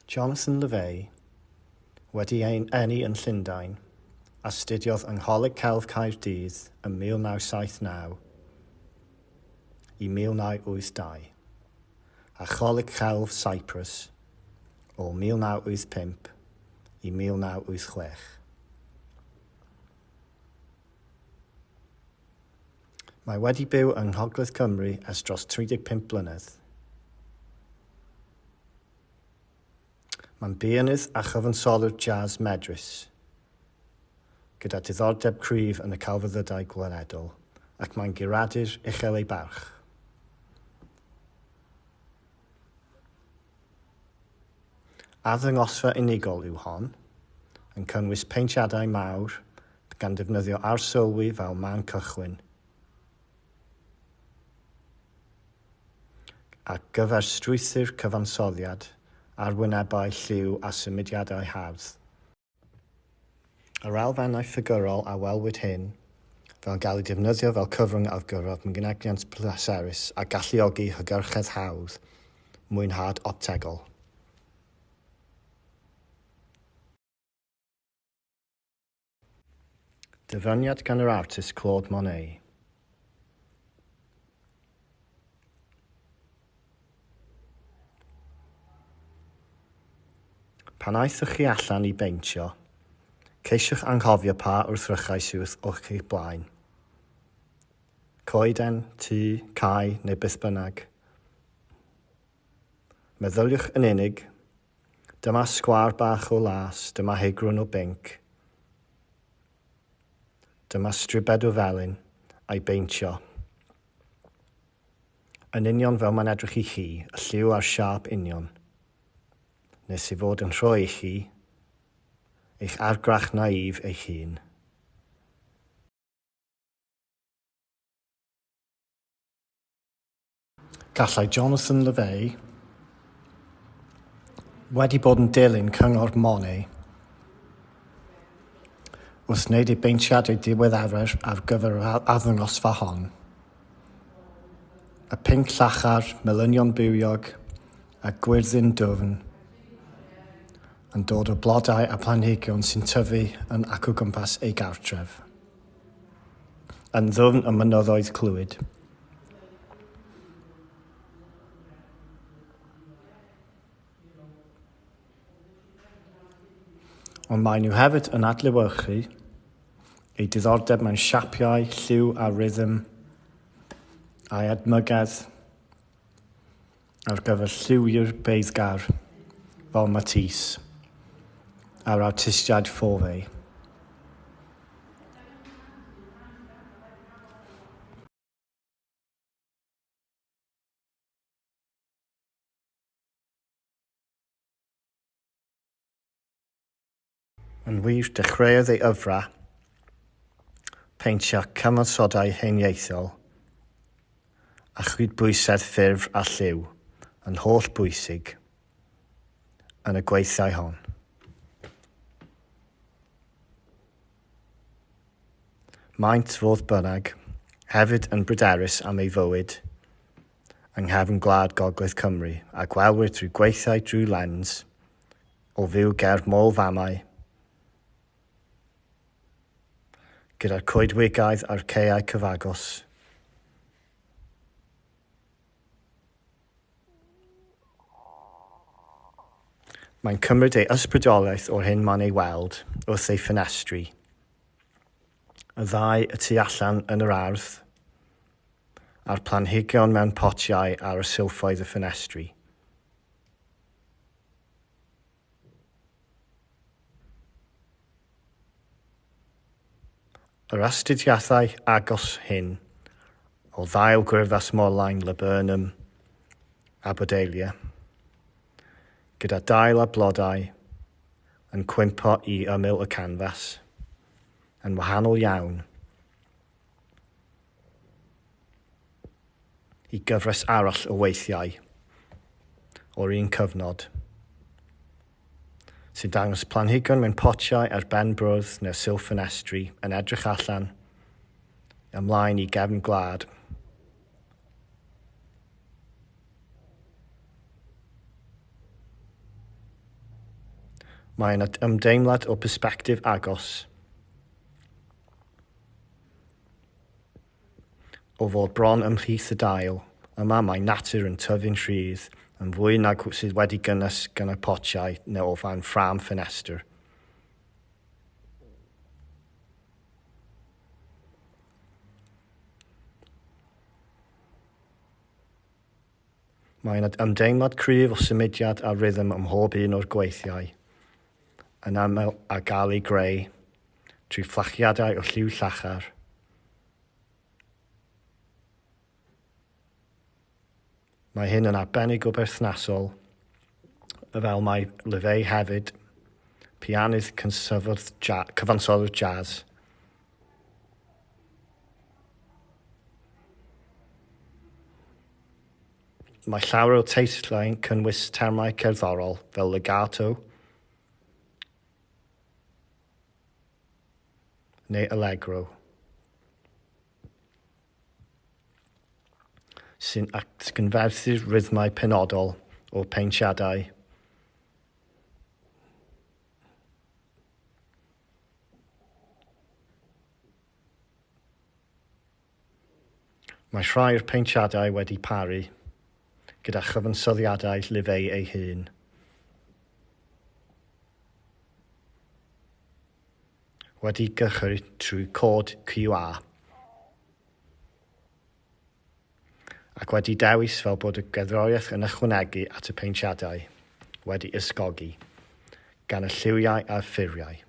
Jonathan Lefay wedi enni yn Llundain, astudiodd yng Ngholeg Celf Caerdydd ym 1979 i 1982 a Choleg Celf Cyprus o 1985 i 1986. Mae wedi byw yng Ngogledd Cymru ers dros 35 blynedd. Mae'n bianydd a chyfansolwr jazz medrus, gyda diddordeb cryf yn y celfyddydau gweledol, ac mae'n guradur uchel ei barch. Arddangosfa unigol yw hon, yn cynnwys peintiadau mawr gan defnyddio arsylwi fel man cychwyn, ac gyfer strwythur cyfansoddiad, arwynebau lliw a symudiadau hardd. Yr elfennau ffigurol a welwyd hyn, fel gael ei defnyddio fel cyfrwng argyrraedd mynegiant pleserus a galluogi hygyrchedd hawdd, mwynhad optegol. Dyfyniad gan yr artist Claude Monet. Pan aethwch chi allan i beintio, ceisiwch anghofio pa wrthrychau sydd o'ch eich blaen. Coeden, tŷ, cae neu beth bynnag. Meddyliwch yn unig, dyma sgwâr bach o las, dyma heigrwn o binc. Dyma stribed o felyn a'i beintio. Yn union fel mae'n edrych i chi, y lliw a'r siap union. Nes i fod yn rhoi i chi, eich argrach naif eich hun. Gallai Jonathan Lefay wedi bod yn dilyn cyngor Monet wrth wneud ei beintiadau diweddaraf ar gyfer yr arddangosfa hon. Y pinc llachar, melynion bywiog a gwyrddyn dwfn yn dod o blodau a planhigion sy'n tyfu yn ac o gwmpas ei gartref, yn ddwfn y mynyddoedd clwyd. Ond maen nhw hefyd yn adlewyrchu ei diddordeb mewn siapiau, lliw a rhythm a'i edmygedd ar gyfer lliwiau'r beiddgar fel Matisse a'r artistiaid Fauve. Yn wir, dechreuodd ei yfra peintio cyfansodau heniaethol a chydbwysedd ffurf a lliw yn holl bwysig yn y gweithiau hon. Maent fodd bynnag, hefyd yn bryderus am ei fywyd yng nghefn gwlad Gogledd Cymru a gwelwyr trwy gweithiau drwy lens o fyw ger môl famau gyda'r coedwigaidd a'r caeau cyfagos. Mae'n cymryd ei ysbrydoliaeth o'r hyn ma'n ei weld wrth ei ffenestri. Y ddau y tu allan yn yr ardd, a'r planhigion mewn potiau ar y silffoedd y ffenestri. Yr astudiaethau agos hyn o ddail gwyrddlas morlaen laburnum a bodelia, gyda dail a blodau yn cwympo i ymyl y canfas, yn wahanol iawn i gyfres arall o weithiau o'r un cyfnod, sy'n dangos planhigion mewn potiau ar ben brwdd neu'r silff ffenestri yn edrych allan ymlaen i gefn gwlad. Mae'n ymdeimlad o persbectif agos o fod bron ymhlith y dail. Yma mae natur yn tyfu'n rhydd, yn fwy nag sydd wedi gynnys gan y potiau neu o fan ffram ffenestr. Mae'n ymdeimlad cryf o symudiad a rhythm ym mhob un o'r gweithiau, yn aml a gael ei greu trwy fflachiadau o lliw llachar, mae hyn yn arbennig o berthnasol, fel mae lyfeu hefyd, pianydd cyfansoddwr jazz. Mae llawer o teitlau cynnwys termau cerddorol fel legato neu allegro, sy'n atgyferthu'r rhythmau penodol o peintiadau. Mae rhai o'r peintiadau wedi paru, gyda chyfansoddiadau lyfeu ei hun. Wedi gychwyn trwy cod QR, ac wedi dewis fel bod y gerddoriaeth yn ychwanegu at y peintiadau wedi ysgogi gan y lliwiau a'r ffurfiau.